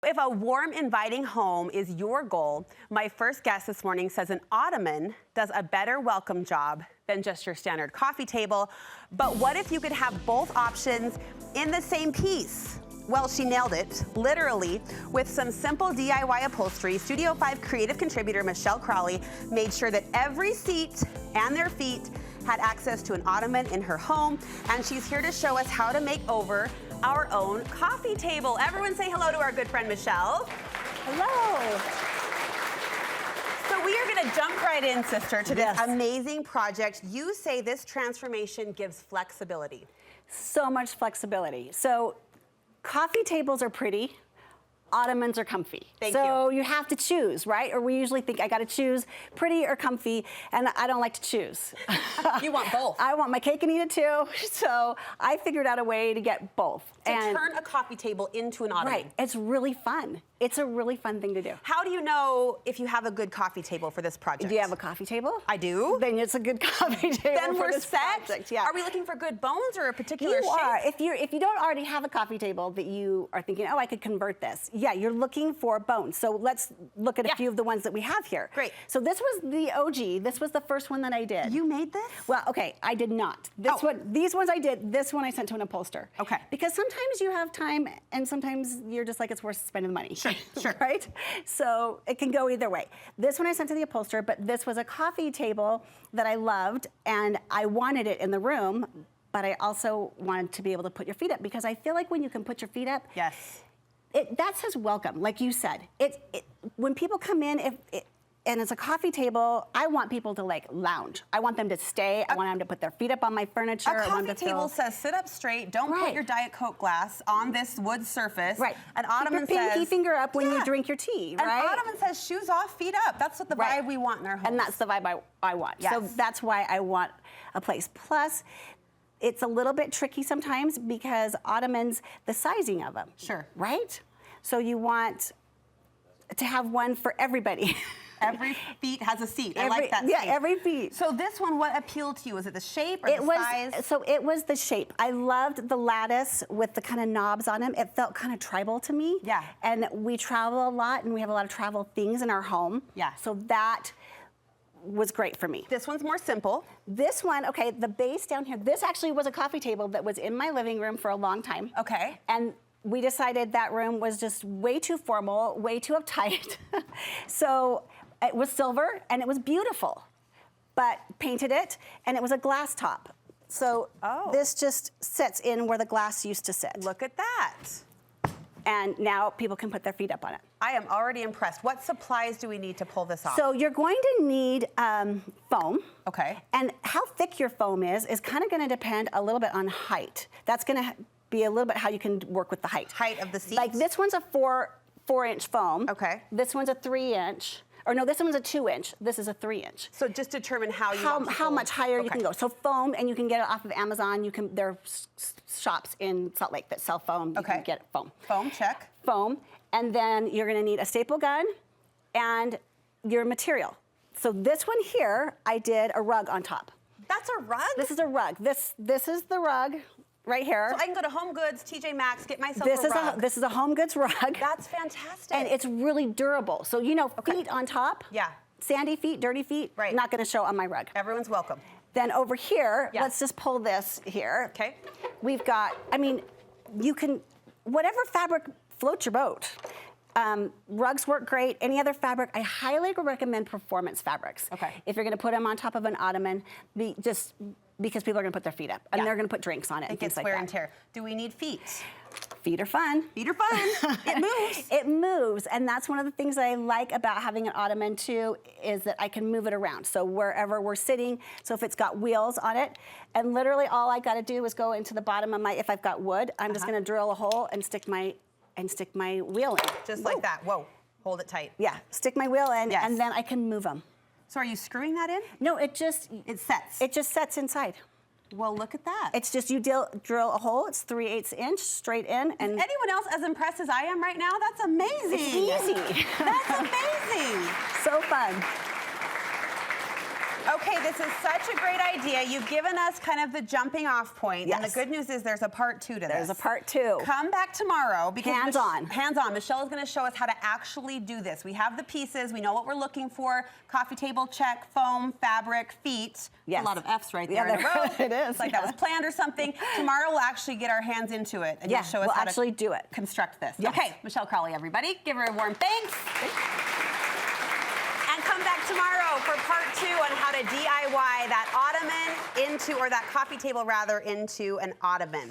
If a warm, inviting home is your goal, my first guest this morning says an ottoman does a better welcome job than just your standard coffee table. But what if you could have both options in the same piece? Well, she nailed it, literally. With some simple DIY upholstery, Studio 5 creative contributor Michelle Crowley made sure that every seat and their feet had access to an ottoman in her home, and she's here to show us how to make over our own coffee table. Everyone say hello to our good friend Michelle. Hello. So we are gonna jump right in, sister, to this amazing project. You say this transformation gives flexibility. So much flexibility. So coffee tables are pretty. Ottomans are comfy. So you have to choose, right? Or we usually think I gotta choose pretty or comfy, and I don't like to choose. You want both. I want my cake and eat it too. So I figured out a way to get both. To turn a coffee table into an ottoman. Right, it's really fun. It's a really fun thing to do. How do you know if you have a good coffee table for this project? Do you have a coffee table? I do. Then it's a good coffee table. Then we're set. Project. Yeah. Are we looking for good bones or a particular shape? You are. If you don't already have a coffee table that you are thinking, oh, I could convert this. Yeah, you're looking for bones. So let's look at a few of the ones that we have here. Great. So this was the OG. This was the first one that I did. You made this? Well, okay, I did not. These ones I did. This one I sent to an upholsterer. Okay. Because sometimes you have time, and sometimes you're just like, it's worth spending the money. Sure. Right? So it can go either way. This one I sent to the upholsterer, but this was a coffee table that I loved, and I wanted it in the room, but I also wanted to be able to put your feet up, because I feel like when you can put your feet up, that says welcome, like you said. When people come in, and it's a coffee table, I want people to like lounge. I want them to stay. I want them to put their feet up on my furniture. A coffee table says sit up straight. Don't put your Diet Coke glass on this wood surface. Right. An ottoman Keep your pinky says finger up when you drink your tea. Right. An ottoman says shoes off, feet up. That's what the vibe we want in our homes. And that's the vibe I want. Yes. So that's why I want a place. Plus, it's a little bit tricky sometimes because ottomans, the sizing of them. Sure. Right? So you want to have one for everybody. Every feet has a seat. I like that. Yeah, every feet. So this one, what appealed to you? Was it the shape or the size? So it was the shape. I loved the lattice with the kind of knobs on them. It felt kind of tribal to me. Yeah. And we travel a lot, and we have a lot of travel things in our home. Yeah. So that was great for me. This one's more simple. This one, okay, the base down here, this actually was a coffee table that was in my living room for a long time. Okay. And we decided that room was just way too formal, way too uptight. So it was silver, and it was beautiful, but painted it, and it was a glass top. So this just sits in where the glass used to sit. Look at that. And now people can put their feet up on it. I am already impressed. What supplies do we need to pull this off? So you're going to need foam. Okay. And how thick your foam is kind of going to depend a little bit on height. That's going to be a little bit how you can work with the height. Height of the seat? Like this one's a 4-inch foam. Okay. This one's a 3-inch. Or no, this one's a 2-inch. This is a 3-inch. So just determine how much higher you can go. So foam, and you can get it off of Amazon. There are shops in Salt Lake that sell foam. You can get foam. Foam, check. Foam, and then you're going to need a staple gun and your material. So this one here, I did a rug on top. That's a rug? This is a rug. This is the rug. Right here. So I can go to Home Goods, TJ Maxx, get myself a rug. This is a Home Goods rug. That's fantastic. And it's really durable. So feet on top. Yeah. Sandy feet, dirty feet. Right. Not going to show on my rug. Everyone's welcome. Then over here, let's just pull this here. Okay. We've got, you can, whatever fabric floats your boat. Rugs work great. Any other fabric, I highly recommend performance fabrics. Okay. If you're going to put them on top of an ottoman, just because people are going to put their feet up, and they're going to put drinks on it and things like that. Wear and tear. Do we need feet? Feet are fun. Feet are fun. It moves. It moves, and that's one of the things that I like about having an ottoman too, is that I can move it around. So wherever we're sitting, so if it's got wheels on it, and literally all I got to do is go into the bottom of if I've got wood, I'm just going to drill a hole and stick my wheel in. Just like that. Whoa. Hold it tight. Yeah. Stick my wheel in, and then I can move them. So are you screwing that in? No, it sets. It just sets inside. Well, look at that. It's just you drill a hole. It's 3/8 inch straight in. And is anyone else as impressed as I am right now? That's amazing. It's easy. That's amazing. So fun. Okay, this is such a great idea. You've given us kind of the jumping off point. Yes. And the good news is there's a part 2 to this. There's a part 2. Come back tomorrow because Hands-on. Hands-on. Michelle is going to show us how to actually do this. We have the pieces. We know what we're looking for. Coffee table, check. Foam, fabric, feet. Yes. A lot of F's right there in a row. It is. It's like that was planned or something. Tomorrow we'll actually get our hands into it and you'll show us we'll how actually to do it. construct this. Yes. Okay, Michelle Crowley, everybody. Give her a warm thanks. And come back tomorrow for part 2 on how to DIY that ottoman into, or that coffee table rather, into an ottoman.